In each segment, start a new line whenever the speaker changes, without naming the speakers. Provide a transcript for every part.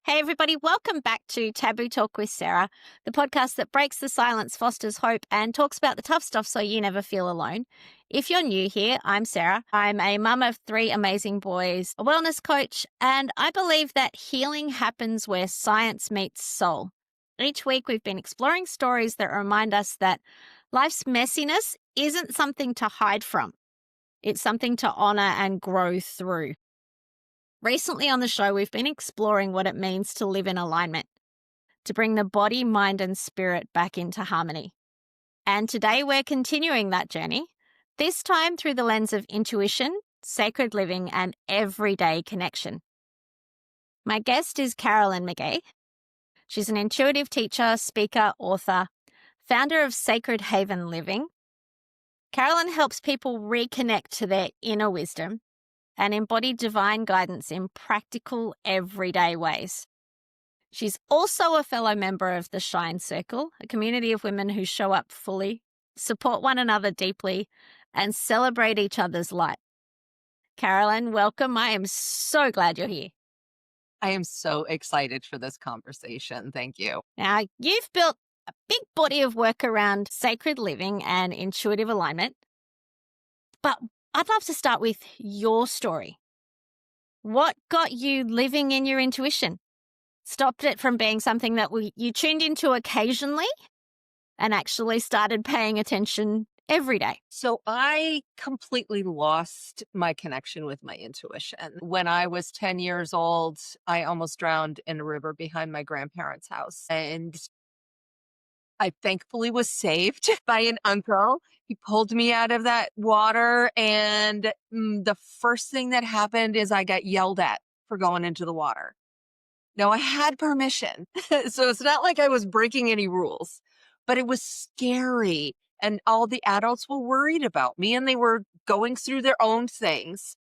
Hey, everybody, welcome back to Taboo Talk with Sarah, the podcast that breaks the silence, fosters hope, and talks about the tough stuff so you never feel alone. If you're new here, I'm Sarah. I'm a mum of 3 amazing boys, a wellness coach, and I believe that healing happens where science meets soul. Each week, we've been exploring stories that remind us that life's messiness isn't something to hide from, it's something to honor and grow through. Recently on the show, we've been exploring what it means to live in alignment, to bring the body, mind, and spirit back into harmony. And today we're continuing that journey, this time through the lens of intuition, sacred living, and everyday connection. My guest is Carolyn McGee. She's an intuitive teacher, speaker, author, founder of Sacred Haven Living. Carolyn helps people reconnect to their inner wisdom and embody divine guidance in practical, everyday ways. She's also a fellow member of the Shine Circle, a community of women who show up fully, support one another deeply, and celebrate each other's light. Carolyn, welcome. I am so glad you're here.
I am so excited for this conversation. Thank you.
Now, you've built a big body of work around sacred living and intuitive alignment, but I'd love to start with your story. What got you living in your intuition? Stopped it from being something that you tuned into occasionally and actually started paying attention every day?
So I completely lost my connection with my intuition. When I was 10 years old, I almost drowned in a river behind my grandparents' house. And I thankfully was saved by an uncle. He pulled me out of that water. And the first thing that happened is I got yelled at for going into the water. Now, I had permission. So it's not like I was breaking any rules, but it was scary. And all the adults were worried about me and they were going through their own things.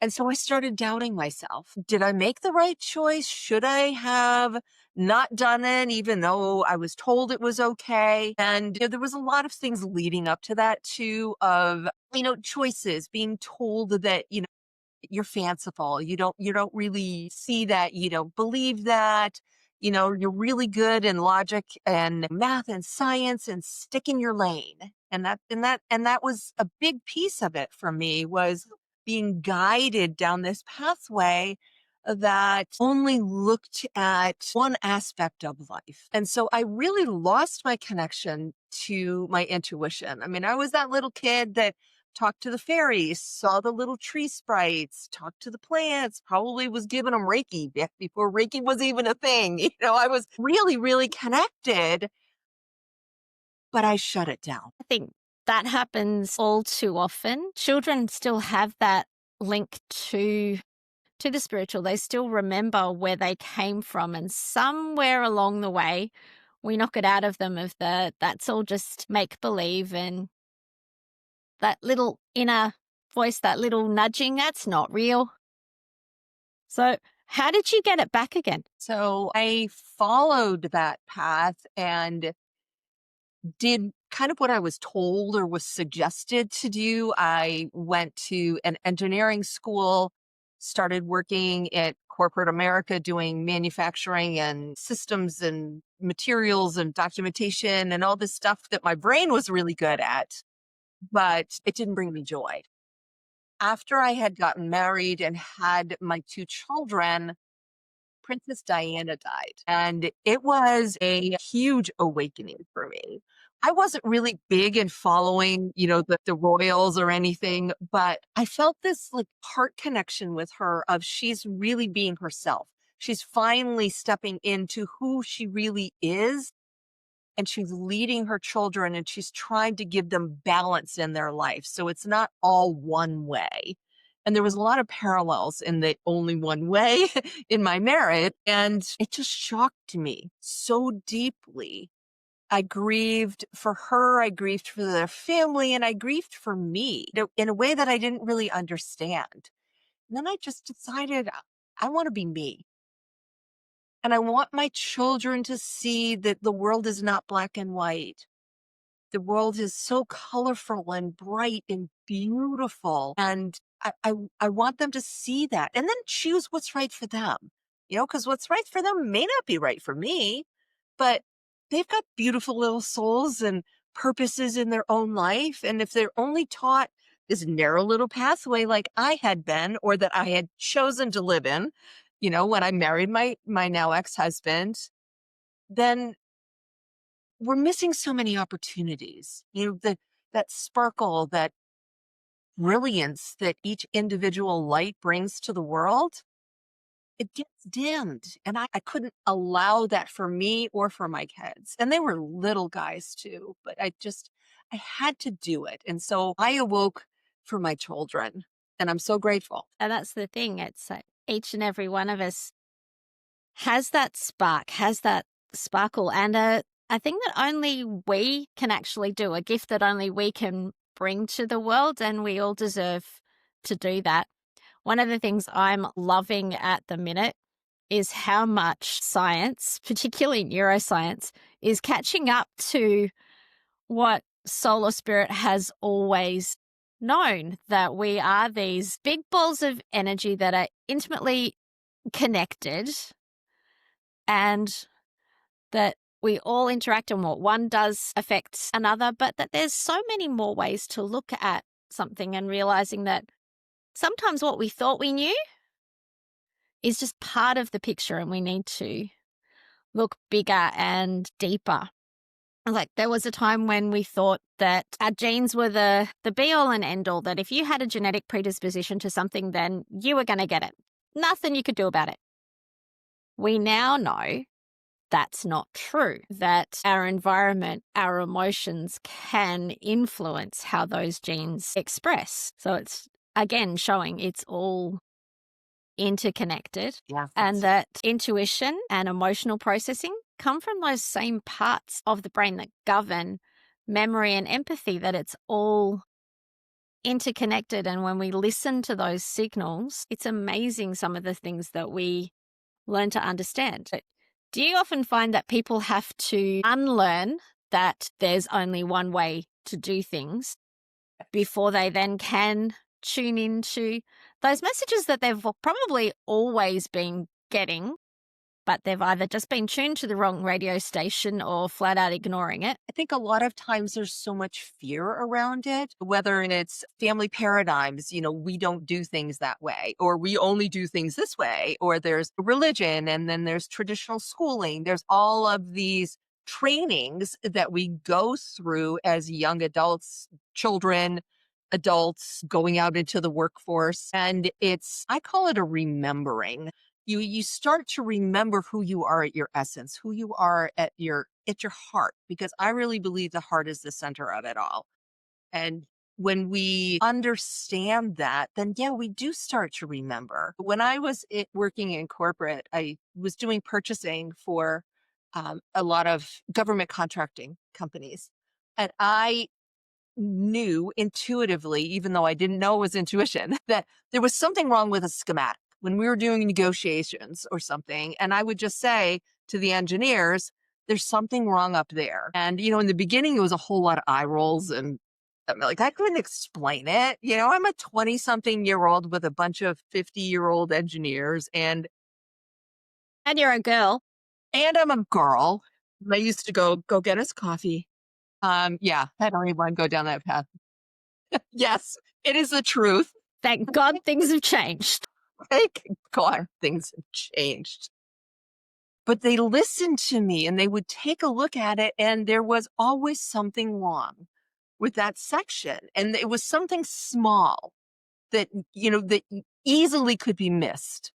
And so I started doubting myself. Did I make the right choice? Should I have not done it, even though I was told it was okay? And there was a lot of things leading up to that too, of, choices, being told that, you're fanciful. You don't really see that. You don't believe that. You're really good in logic and math and science and stick in your lane. And that was a big piece of it for me, was being guided down this pathway that only looked at one aspect of life. And so I really lost my connection to my intuition. I mean, I was that little kid that talked to the fairies, saw the little tree sprites, talked to the plants, probably was giving them Reiki before Reiki was even a thing. I was really, really connected, but I shut it down.
I think that happens all too often. Children still have that link to the spiritual. They still remember where they came from, and somewhere along the way, we knock it out of them of that's all just make believe, and that little inner voice, that little nudging, that's not real. So how did you get it back again?
So I followed that path and did kind of what I was told or was suggested to do. I went to an engineering school, started working at corporate America doing manufacturing and systems and materials and documentation and all this stuff that my brain was really good at, but it didn't bring me joy. After I had gotten married and had my 2 children, Princess Diana died. And it was a huge awakening for me. I wasn't really big in following, the royals or anything, but I felt this like heart connection with her of she's really being herself. She's finally stepping into who she really is. And she's leading her children and she's trying to give them balance in their life. So it's not all one way. And there was a lot of parallels in the only one way in my marriage. And it just shocked me so deeply. I grieved for her, I grieved for their family, and I grieved for me in a way that I didn't really understand. And then I just decided I want to be me. And I want my children to see that the world is not black and white. The world is so colorful and bright and beautiful. And I want them to see that and then choose what's right for them. because what's right for them may not be right for me, but they've got beautiful little souls and purposes in their own life. And if they're only taught this narrow little pathway like I had been, or that I had chosen to live in, when I married my now ex-husband, then we're missing so many opportunities. That sparkle, that brilliance that each individual light brings to the world, it gets dimmed. And I couldn't allow that for me or for my kids. And they were little guys too, but I had to do it. And so I awoke for my children, and I'm so grateful.
And that's the thing. It's like each and every one of us has that spark, has that sparkle, and a thing that only we can actually do, a gift that only we can bring to the world, and we all deserve to do that. One of the things I'm loving at the minute is how much science, particularly neuroscience, is catching up to what solar spirit has always known, that we are these big balls of energy that are intimately connected, and that we all interact, and what one does affects another, but that there's so many more ways to look at something, and realizing that sometimes what we thought we knew is just part of the picture, and we need to look bigger and deeper. Like, there was a time when we thought that our genes were the be all and end all, that if you had a genetic predisposition to something, then you were going to get it. Nothing you could do about it. We now know that's not true, that our environment, our emotions can influence how those genes express. So it's, again, showing it's all interconnected, and that intuition and emotional processing come from those same parts of the brain that govern memory and empathy, that it's all interconnected. And when we listen to those signals, it's amazing some of the things that we learn to understand. But do you often find that people have to unlearn that there's only one way to do things before they then can tune into those messages that they've probably always been getting, but they've either just been tuned to the wrong radio station or flat out ignoring it?
I think a lot of times there's so much fear around it, whether it's family paradigms, we don't do things that way, or we only do things this way, or there's religion, and then there's traditional schooling. There's all of these trainings that we go through as young adults, children, adults going out into the workforce. And I call it a remembering. You start to remember who you are at your essence, who you are at your heart, because I really believe the heart is the center of it all. And when we understand that, then we do start to remember. When I was working in corporate, I was doing purchasing for a lot of government contracting companies. And I knew intuitively, even though I didn't know it was intuition, that there was something wrong with a schematic when we were doing negotiations or something. And I would just say to the engineers, there's something wrong up there. And, in the beginning, it was a whole lot of eye rolls, and I'm like, I couldn't explain it. I'm a 20-something-year-old with a bunch of 50-year-old engineers, and
you're a girl.
And I'm a girl. I used to go get us coffee. I don't even want to go down that path. Yes, it is the truth.
Thank God things have changed.
Thank God things have changed. But they listened to me, and they would take a look at it, and there was always something wrong with that section. And it was something small that, that easily could be missed.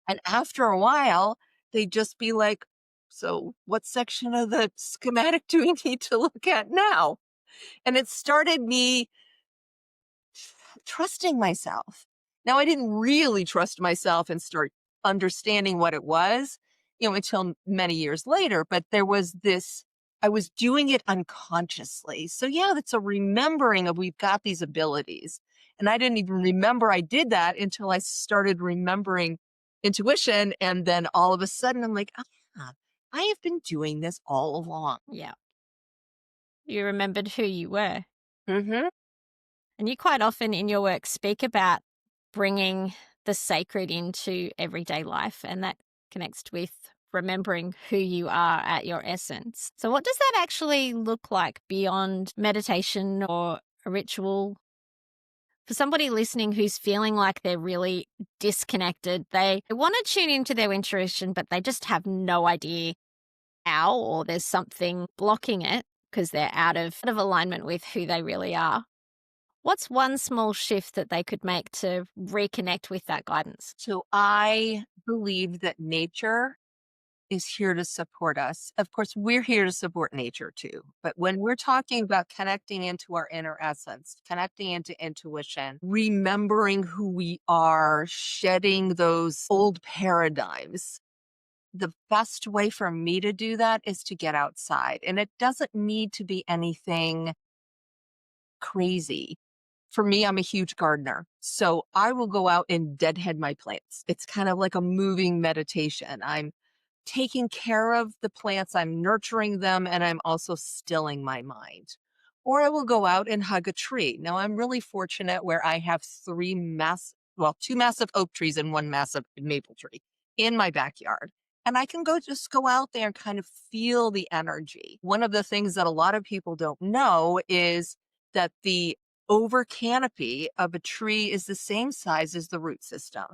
And after a while, they'd just be like, so what section of the schematic do we need to look at now? And it started me trusting myself. Now, I didn't really trust myself and start understanding what it was, until many years later. But there was this, I was doing it unconsciously. So that's a remembering of, we've got these abilities. And I didn't even remember I did that until I started remembering intuition. And then all of a sudden I'm like, I have been doing this all along.
Yeah. You remembered who you were.
Mm-hmm.
And you quite often in your work speak about bringing the sacred into everyday life, and that connects with remembering who you are at your essence. So, what does that actually look like beyond meditation or a ritual? For somebody listening who's feeling like they're really disconnected, they want to tune into their intuition, but they just have no idea how, or there's something blocking it because they're out of alignment with who they really are. What's one small shift that they could make to reconnect with that guidance?
So I believe that nature is here to support us. Of course, we're here to support nature too. But when we're talking about connecting into our inner essence, connecting into intuition, remembering who we are, shedding those old paradigms, the best way for me to do that is to get outside. And it doesn't need to be anything crazy. For me, I'm a huge gardener. So I will go out and deadhead my plants. It's kind of like a moving meditation. I'm taking care of the plants, I'm nurturing them, and I'm also stilling my mind. Or I will go out and hug a tree. Now, I'm really fortunate where I have two massive oak trees and one massive maple tree in my backyard. And I can just go out there and kind of feel the energy. One of the things that a lot of people don't know is that the over canopy of a tree is the same size as the root system.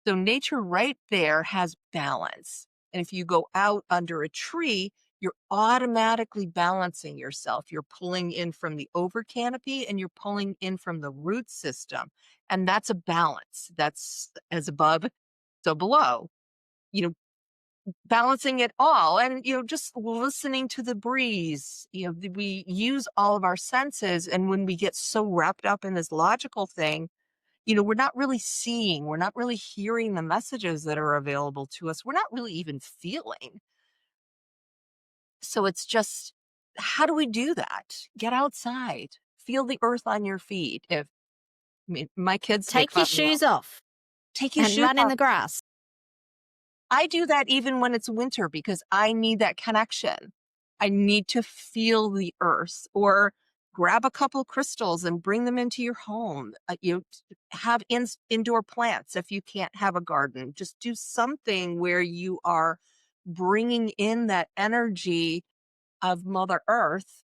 So nature right there has balance. And if you go out under a tree, you're automatically balancing yourself. You're pulling in from the over canopy and you're pulling in from the root system. And that's a balance. That's as above, so below. You know, balancing it all and just listening to the breeze. We use all of our senses, and when we get so wrapped up in this logical thing, we're not really seeing, we're not really hearing the messages that are available to us. We're not really even feeling. So it's just, how do we do that? Get outside, feel the earth on your feet. My kids make
Take your
fun,
shoes off
take your
and
shoes
run in
off.
the grass.
I do that even when it's winter because I need that connection. I need to feel the earth, or grab a couple crystals and bring them into your home. Have indoor plants if you can't have a garden. Just do something where you are bringing in that energy of Mother Earth,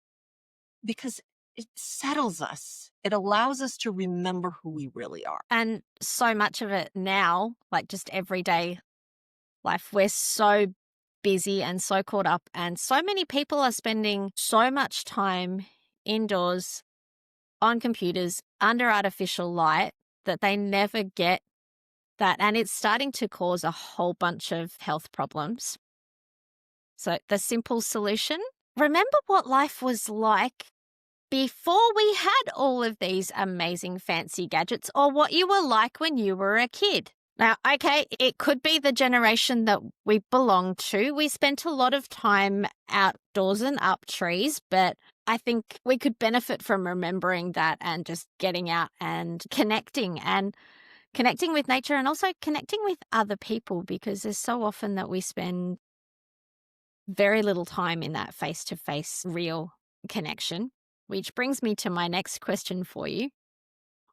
because it settles us. It allows us to remember who we really are.
And so much of it now, like just everyday life, we're so busy and so caught up, and so many people are spending so much time indoors on computers under artificial light that they never get that. And it's starting to cause a whole bunch of health problems. So, the simple solution, remember what life was like before we had all of these amazing fancy gadgets, or what you were like when you were a kid. Now, okay, it could be the generation that we belong to. We spent a lot of time outdoors and up trees, but I think we could benefit from remembering that and just getting out and connecting with nature, and also connecting with other people, because there's so often that we spend very little time in that face-to-face real connection. Which brings me to my next question for you.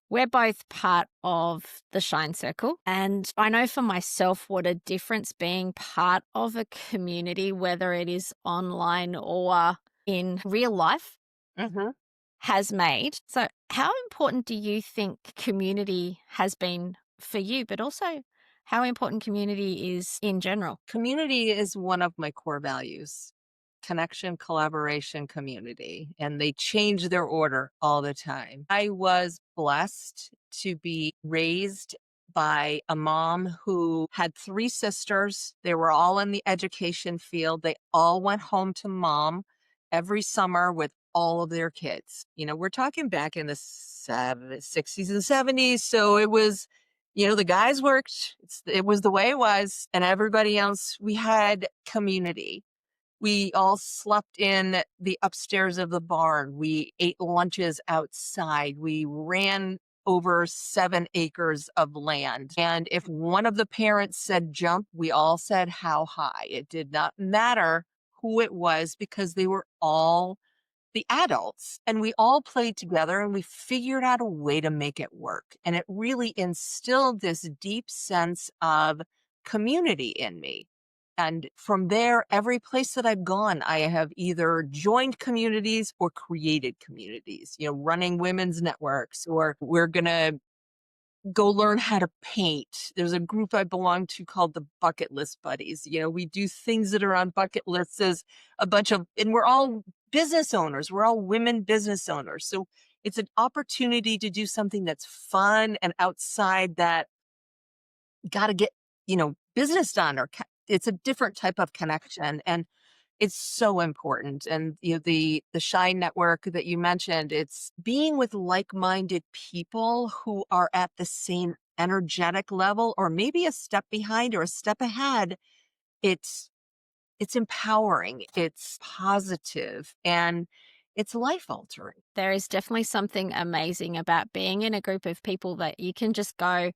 We're both part of the Shine Circle, and I know for myself what a difference being part of a community, whether it is online or in real life,
Mhm.
has made. So, how important do you think community has been for you, but also how important community is in general?
Community is one of my core values. Connection, collaboration, community, and they change their order all the time. I was blessed to be raised by a mom who had three sisters. They were all in the education field. They all went home to mom every summer with all of their kids. We're talking back in the 60s and 70s. So it was, the guys worked. It was the way it was. And everybody else, we had community. We all slept in the upstairs of the barn. We ate lunches outside. We ran over 7 acres of land. And if one of the parents said jump, we all said how high. It did not matter who it was, because they were all the adults, and we all played together and we figured out a way to make it work. And it really instilled this deep sense of community in me. And from there, every place that I've gone, I have either joined communities or created communities, running women's networks, or we're going to go learn how to paint. There's a group I belong to called the Bucket List Buddies. We do things that are on bucket lists as and we're all business owners. We're all women business owners. So it's an opportunity to do something that's fun and outside that got to get, business done, or it's a different type of connection. And it's so important. And the Shine network that you mentioned, it's being with like-minded people who are at the same energetic level, or maybe a step behind or a step ahead. It's empowering, it's positive, and it's life altering.
There is definitely something amazing about being in a group of people that you can just go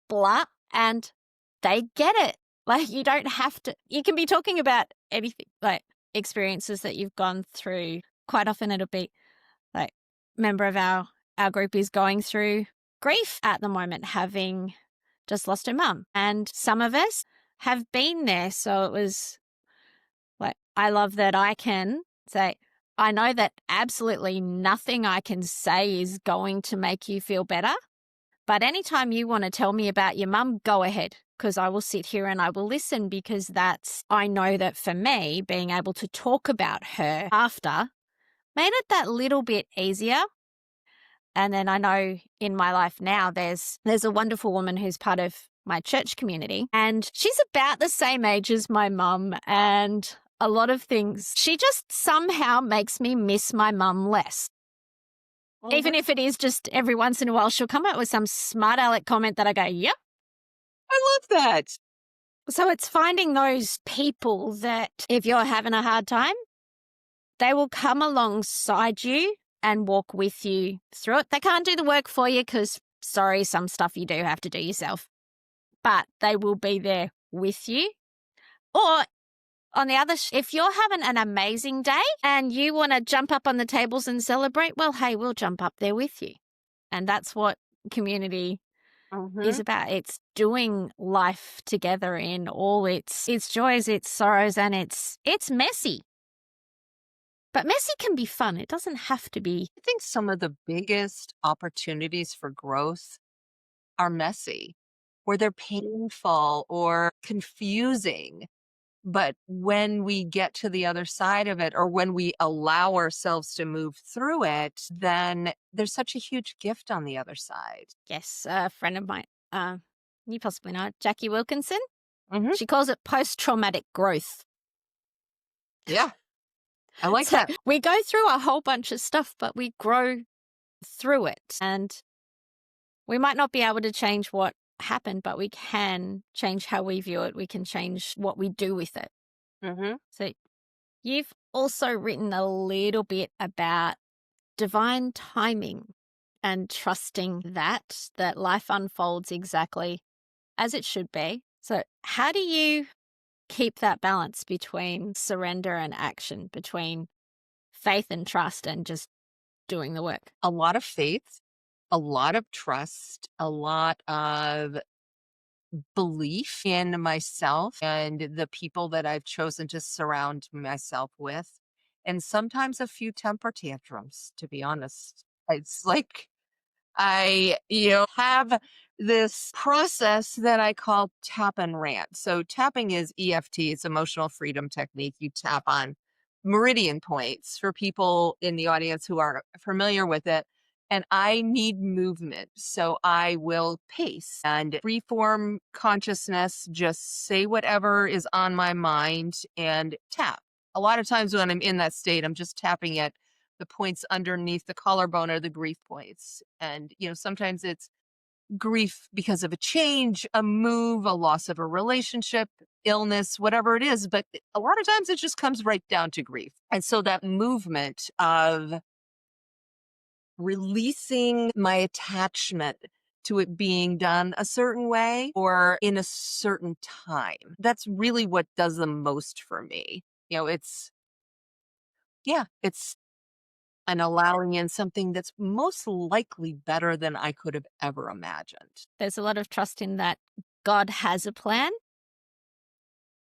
blah and they get it. Like, you don't have to, you can be talking about anything, like experiences that you've gone through. Quite often it'll be like, member of our group is going through grief at the moment, having just lost her mum. And some of us have been there. So it was like, I love that I can say, I know that absolutely nothing I can say is going to make you feel better. But anytime you want to tell me about your mum, go ahead, because I will sit here and I will listen, because I know that for me, being able to talk about her after made it that little bit easier. And then I know in my life now, there's a wonderful woman who's part of my church community, and she's about the same age as my mum, and a lot of things, she just somehow makes me miss my mum less. Even if it is just every once in a while, she'll come up with some smart aleck comment that I go, yep.
I love that.
So it's finding those people that if you're having a hard time, they will come alongside you and walk with you through it. They can't do the work for you because, sorry, some stuff you do have to do yourself. But they will be there with you. Or on the other, if you're having an amazing day and you want to jump up on the tables and celebrate, well, hey, we'll jump up there with you. And that's what community is about. It's doing life together in all its joys, its sorrows, and it's messy. But messy can be fun. It doesn't have to be.
I think some of the biggest opportunities for growth are messy, or they're painful or confusing. But when we get to the other side of it, or when we allow ourselves to move through it, then there's such a huge gift on the other side.
Yes, a friend of mine, you possibly know it, Jackie Wilkinson.
Mhm.
She calls it post-traumatic growth.
Yeah, I like that.
We go through a whole bunch of stuff, but we grow through it. And we might not be able to change what happened, but we can change how we view it. We can change what we do with it. So you've also written a little bit about divine timing and trusting that life unfolds exactly as it should be. So how do you keep that balance between surrender and action, between faith and trust and just doing the work?
A lot of faith, a lot of trust, a lot of belief in myself and the people that I've chosen to surround myself with, and sometimes a few temper tantrums, to be honest. It's like I have this process that I call tap and rant. So tapping is EFT, it's emotional freedom technique. You tap on meridian points for people in the audience who aren't familiar with it. And I need movement. So I will pace and freeform consciousness, just say whatever is on my mind and tap. A lot of times when I'm in that state, I'm just tapping at the points underneath the collarbone are the grief points. And, sometimes it's grief because of a change, a move, a loss of a relationship, illness, whatever it is. But a lot of times it just comes right down to grief. And so that movement of releasing my attachment to it being done a certain way or in a certain time, that's really what does the most for me. It's and allowing in something that's most likely better than I could have ever imagined.
There's a lot of trust in that God has a plan.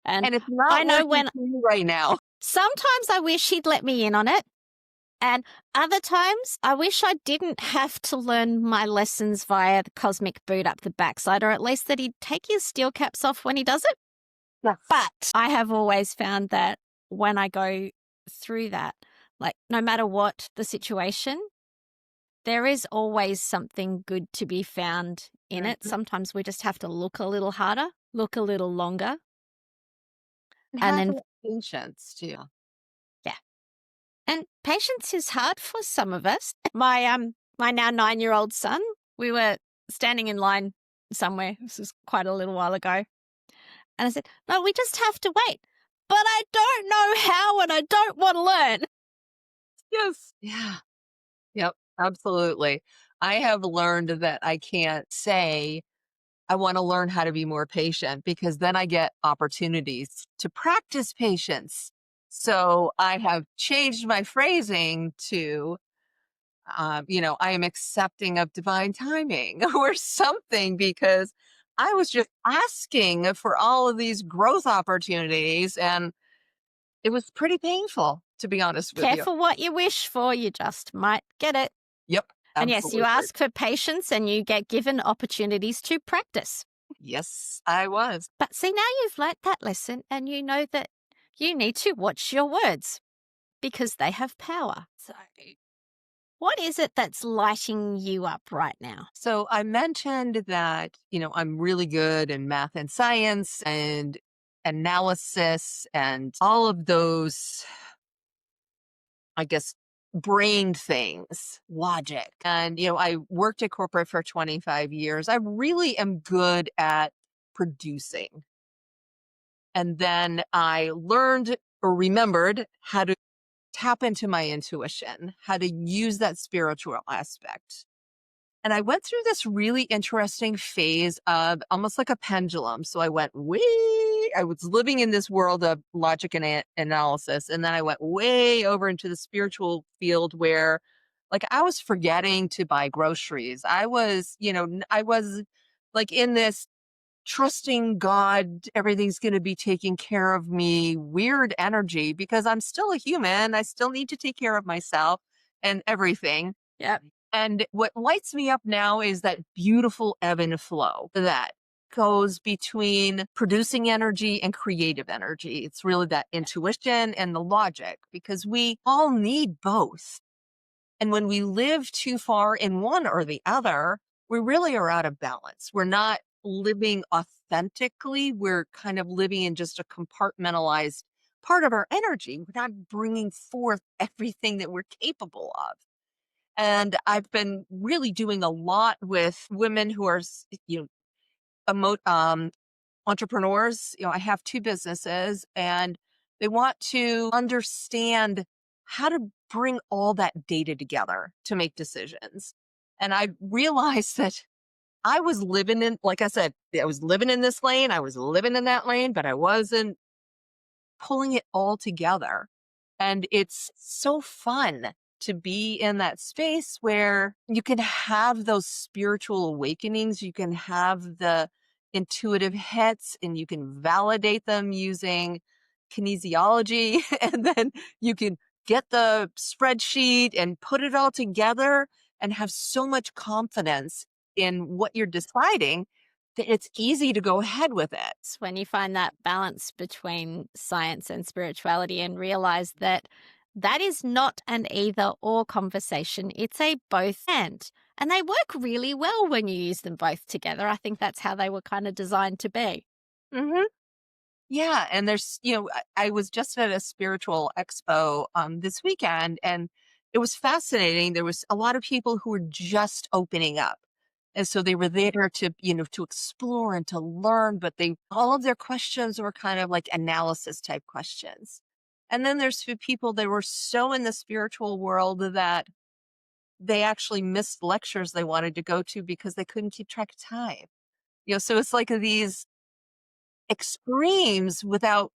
And
And it's
I
not
know
working
when
for me right now.
sometimes I wish he'd let me in on it. And other times, I wish I didn't have to learn my lessons via the cosmic boot up the backside, or at least that he'd take his steel caps off when he does it.
Yes.
But I have always found that when I go through that, like no matter what the situation, there is always something good to be found in it.
Mhm.
Sometimes we just have to look a little harder, look a little longer,
And
and
have
then,
that patience too.
yeah. And patience is hard for some of us. My now 9-year-old son, we were standing in line somewhere. This was quite a little while ago. And I said, "No, we just have to wait. But I don't know how and I don't want to learn."
Yes. Yeah. Yep. Absolutely. I have learned that I can't say, I want to learn how to be more patient because then I get opportunities to practice patience. So I have changed my phrasing to, I am accepting of divine timing or something because I was just asking for all of these growth opportunities and it was pretty painful, to be honest with you.
Careful what you wish for, you just might get it.
Yep,
And yes, you
absolutely.
ask for patience and you get given opportunities to practice.
Yes, I was.
But see, now you've learnt that lesson and you know that you need to watch your words because they have power. So, what is it that's lighting you up right now?
So I mentioned that, I'm really good in math and science and analysis and all of those, I guess, brain things, logic. And, I worked at corporate for 25 years. I really am good at producing. And then I learned or remembered how to tap into my intuition, how to use that spiritual aspect. And I went through this really interesting phase of almost like a pendulum. So I went way, I was living in this world of logic and analysis. And then I went way over into the spiritual field where like I was forgetting to buy groceries. I was, I was like in this trusting God, everything's going to be taken care of me, weird energy because I'm still a human. I still need to take care of myself and everything.
Yep.
And what lights me up now is that beautiful ebb and flow that goes between producing energy and creative energy. It's really that intuition and the logic because we all need both. And when we live too far in one or the other, we really are out of balance. We're not living authentically. We're kind of living in just a compartmentalized part of our energy. We're not bringing forth everything that we're capable of. And I've been really doing a lot with women who are, entrepreneurs. I have 2 businesses and they want to understand how to bring all that data together to make decisions. And I realized that I was living in, like I said, I was living in this lane, I was living in that lane, but I wasn't pulling it all together. And it's so fun to be in that space where you can have those spiritual awakenings. You can have the intuitive hits and you can validate them using kinesiology. And then you can get the spreadsheet and put it all together and have so much confidence in what you're deciding that it's easy to go ahead with it.
It's when you find that balance between science and spirituality and realize that that is not an either or conversation. It's a both and. And they work really well when you use them both together. I think that's how they were kind of designed to be.
Mhm. Yeah, and there's, I was just at a spiritual expo this weekend and it was fascinating. There was a lot of people who were just opening up. And so they were there to, to explore and to learn, but all of their questions were kind of like analysis type questions. And then there's few people that were so in the spiritual world that they actually missed lectures they wanted to go to because they couldn't keep track of time. So it's like these extremes without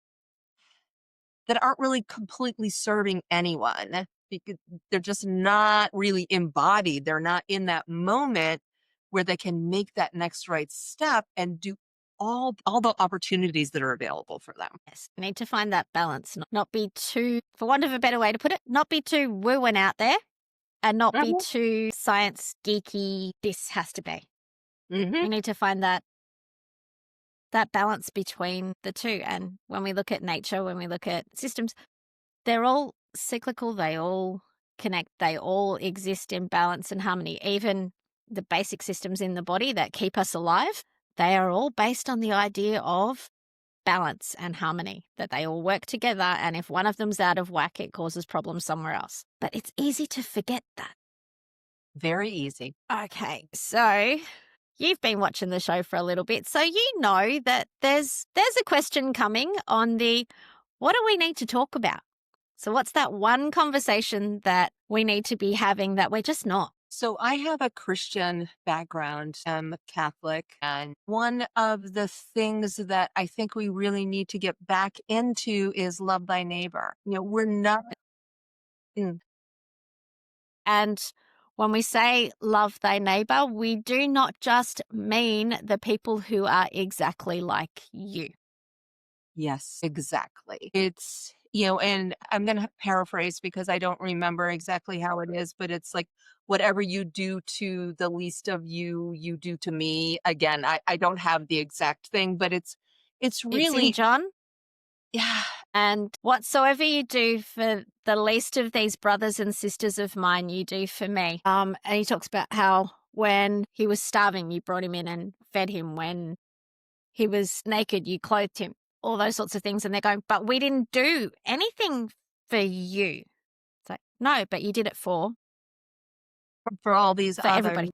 that aren't really completely serving anyone. because they're just not really embodied. They're not in that moment where they can make that next right step and do all the opportunities that are available for them.
Yes, we need to find that balance, not be too, for want of a better way to put it, not be too woo and out there and not be
Mhm.
too science geeky, this has to be.
Mhm.
We need to find that balance between the two. And when we look at nature, when we look at systems, they're all cyclical, they all connect, they all exist in balance and harmony. Even the basic systems in the body that keep us alive, they are all based on the idea of balance and harmony, that they all work together. And if one of them's out of whack, it causes problems somewhere else. But it's easy to forget that.
Very easy.
Okay, so you've been watching the show for a little bit, so you know that there's a question coming on the what do we need to talk about? So what's that one conversation that we need to be having that we're just not?
So I have a Christian background. I'm Catholic, and one of the things that I think we really need to get back into is love thy neighbor. We're not. Mm,
And when we say love thy neighbor, we do not just mean the people who are exactly like you.
yes, exactly. And I'm going to paraphrase because I don't remember exactly how it is, but it's like, whatever you do to the least of you, you do to me. Again, I don't have the exact thing, but it's
It's in
really,
John.
yeah,
And whatsoever you do for the least of these brothers and sisters of mine, you do for me. And he talks about how when he was starving, you brought him in and fed him. When he was naked, you clothed him. All those sorts of things. And they're going, but we didn't do anything for you. It's like, no, but you did it
for all these
for
other.
everybody.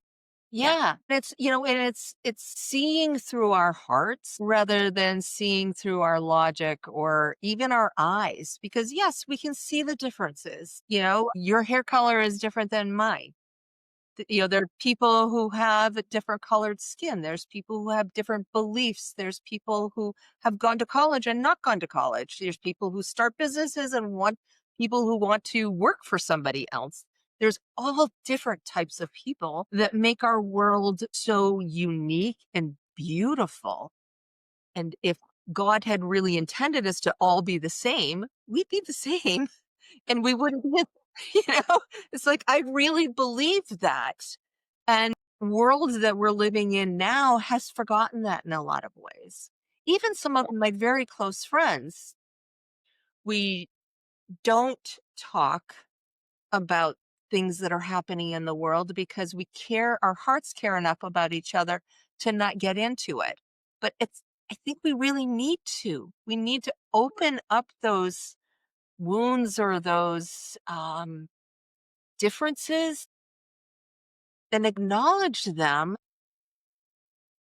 Yeah.
Yeah. And it's seeing through our hearts rather than seeing through our logic or even our eyes. Because yes, we can see the differences. Your hair color is different than mine. There are people who have a different colored skin. There's people who have different beliefs. There's people who have gone to college and not gone to college. There's people who start businesses and want people who want to work for somebody else. There's all different types of people that make our world so unique and beautiful. And if God had really intended us to all be the same, we'd be the same and we wouldn't be, you know, it's like, I really believe that. And world that we're living in now has forgotten that in a lot of ways. Even some of my very close friends, we don't talk about things that are happening in the world because our hearts care enough about each other to not get into it. But I think we really need to. We need to open up those wounds or those differences and acknowledge them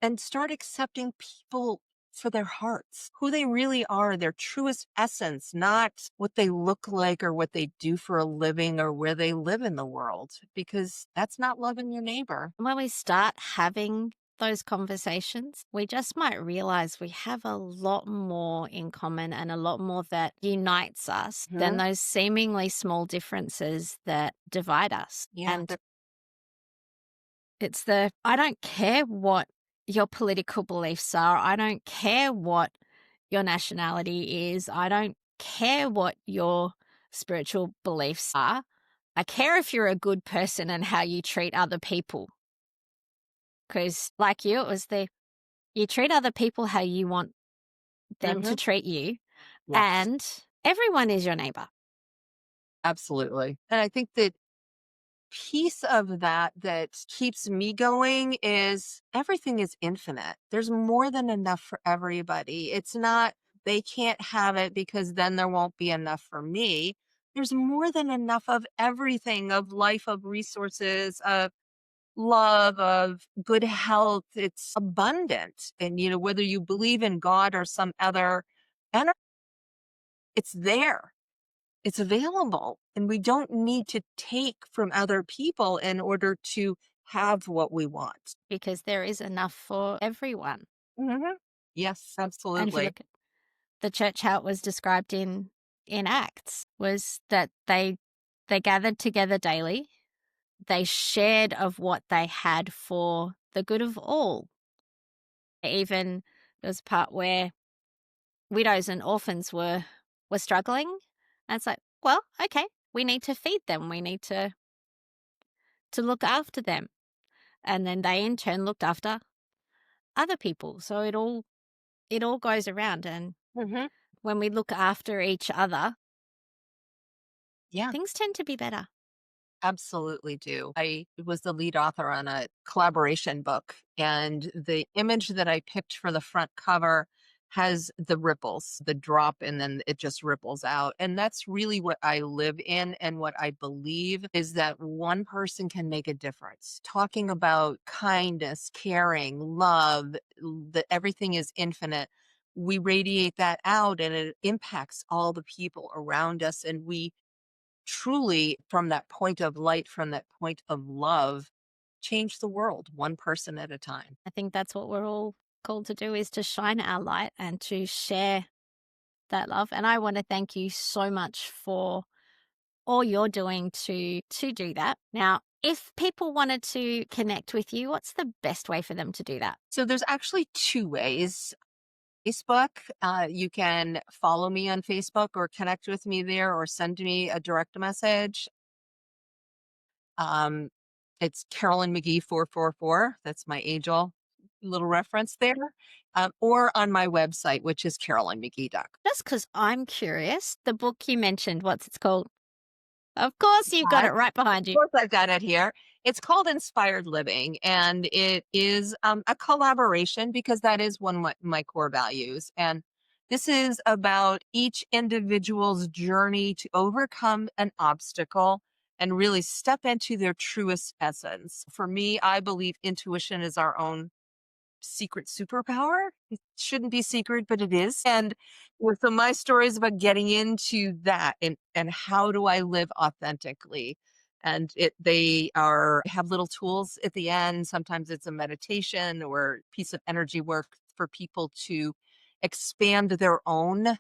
and start accepting people for their hearts, who they really are, their truest essence, not what they look like or what they do for a living or where they live in the world, because that's not loving your neighbor.
When we start having those conversations, we just might realize we have a lot more in common and a lot more that unites us than
Mhm.
those seemingly small differences that divide us.
Yeah.
And it's I don't care what your political beliefs are. I don't care what your nationality is. I don't care what your spiritual beliefs are. I care if you're a good person and how you treat other people. Because, like you, it was you treat other people how you want them to
Mhm.
treat you,
Yes,
and everyone is your neighbor.
absolutely. And I think that piece of that keeps me going is everything is infinite. There's more than enough for everybody. It's not they can't have it because then there won't be enough for me. There's more than enough of everything, of life, of resources, of love, of good health. It's abundant. And whether you believe in God or some other energy, it's there. It's available, and we don't need to take from other people in order to have what we want.
Because there is enough for everyone.
Mhm. Yes,
And if you
absolutely.
look at the church, how it was described in Acts, was that they They gathered together daily. They shared of what they had for the good of all. Even there was a part where widows and orphans were struggling. And it's like, well, okay, we need to feed them. We need to look after them. And then they in turn looked after other people. So it all goes around. And
Hmm.
when we look after each other,
Yeah.
things tend to be better.
Absolutely do. I was the lead author on a collaboration book, and the image that I picked for the front cover has the ripples, the drop, and then it just ripples out. And that's really what I live in, and what I believe is that one person can make a difference. Talking about kindness, caring, love, that everything is infinite. We radiate that out and it impacts all the people around us. And we truly, from that point of light, from that point of love, change the world one person at a time.
I think that's what we're all called to do, is to shine our light and to share that love. And I want to thank you so much for all you're doing to do that. Now, if people wanted to connect with you, what's the best way for them to do that?
So there's actually two ways. Facebook, you can follow me on Facebook or connect with me there or send me a direct message. Um, it's Carolyn McGee 444. That's my angel little reference there. Or on my website, which is carolynmcgee.com.
Just because I'm curious, the book you mentioned, what's it called? Of course, you've got it right behind
Of
you.
course, I've got it here. It's called Inspired Living, and it is a collaboration because that is one of my core values. And this is about each individual's journey to overcome an obstacle and really step into their truest essence. For me, I believe intuition is our own secret superpower. It shouldn't be secret, but it is. And so my story is about getting into that and how do I live authentically. And they are have little tools at the end. Sometimes it's a meditation or piece of energy work for people to expand their own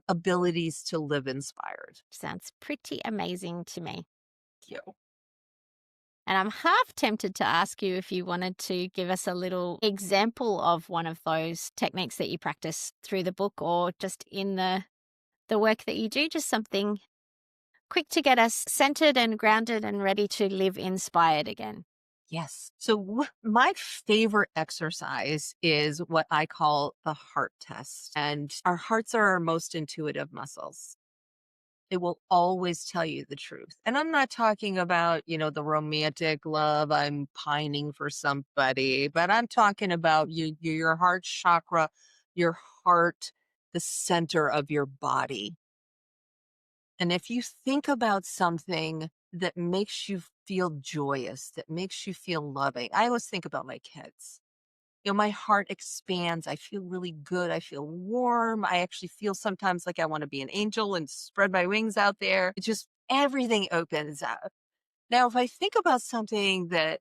abilities to live inspired.
Sounds pretty amazing to me.
Thank you.
And I'm half tempted to ask you if you wanted to give us a little example of one of those techniques that you practice through the book, or just in the work that you do, just something quick to get us centered and grounded and ready to live inspired again.
Yes. So my favorite exercise is what I call the heart test. And our hearts are our most intuitive muscles. It will always tell you the truth. And I'm not talking about, the romantic love, I'm pining for somebody, but I'm talking about your heart chakra, your heart, the center of your body. And if you think about something that makes you feel joyous, that makes you feel loving, I always think about my kids. My heart expands. I feel really good. I feel warm. I actually feel sometimes like I want to be an angel and spread my wings out there. It just everything opens up. Now, if I think about something that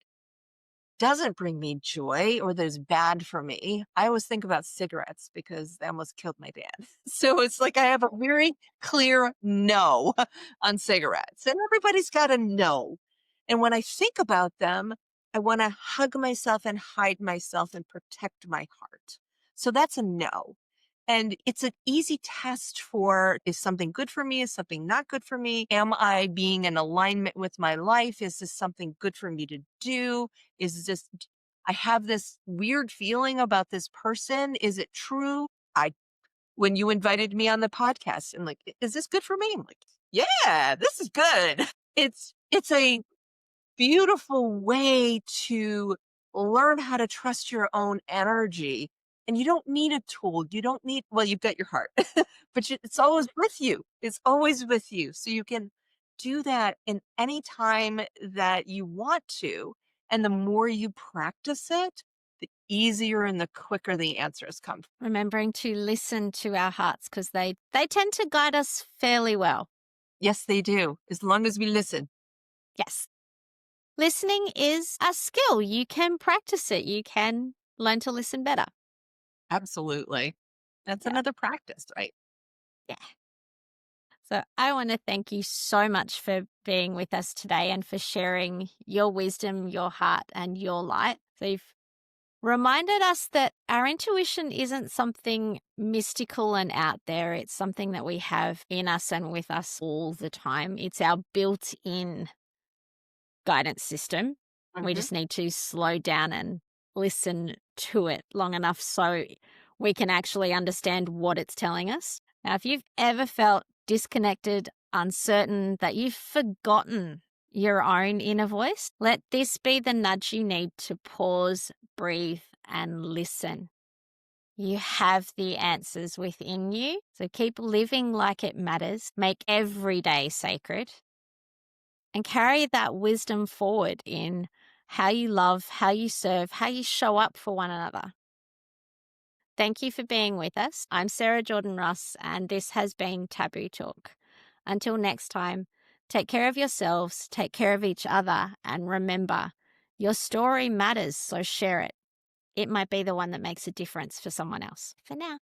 doesn't bring me joy or that is bad for me, I always think about cigarettes because they almost killed my dad. So it's like I have a very clear no on cigarettes, and everybody's got a no. And when I think about them, I want to hug myself and hide myself and protect my heart. So that's a no. And it's an easy test for, is something good for me? Is something not good for me? Am I being in alignment with my life? Is this something good for me to do? Is this, I have this weird feeling about this person. Is it true? When you invited me on the podcast and like, is this good for me? I'm like, yeah, this is good. It's a beautiful way to learn how to trust your own energy. And you don't need a tool. You don't need, well, you've got your heart, but it's always with you. It's always with you. So you can do that in any time that you want to. And the more you practice it, the easier and the quicker the answers come.
Remembering to listen to our hearts, because they tend to guide us fairly well.
Yes, they do. As long as we listen.
Yes. Listening is a skill. You can practice it. You can learn to listen better.
Absolutely. That's
Yeah.
another practice, right?
Yeah. So I want to thank you so much for being with us today and for sharing your wisdom, your heart, and your light. So you've reminded us that our intuition isn't something mystical and out there. It's something that we have in us and with us all the time. It's our built-in guidance system. We
Mhm.
just need to slow down and listen to it long enough so we can actually understand what it's telling us. Now, if you've ever felt disconnected, uncertain, that you've forgotten your own inner voice, let this be the nudge you need to pause, breathe, and listen. You have the answers within you, so keep living like it matters. Make every day sacred and carry that wisdom forward in how you love, how you serve, how you show up for one another. Thank you for being with us. I'm Sarah Jordan Ross, and this has been Taboo Talk. Until next time, take care of yourselves, take care of each other, and remember, your story matters, so share it. It might be the one that makes a difference for someone else. For now.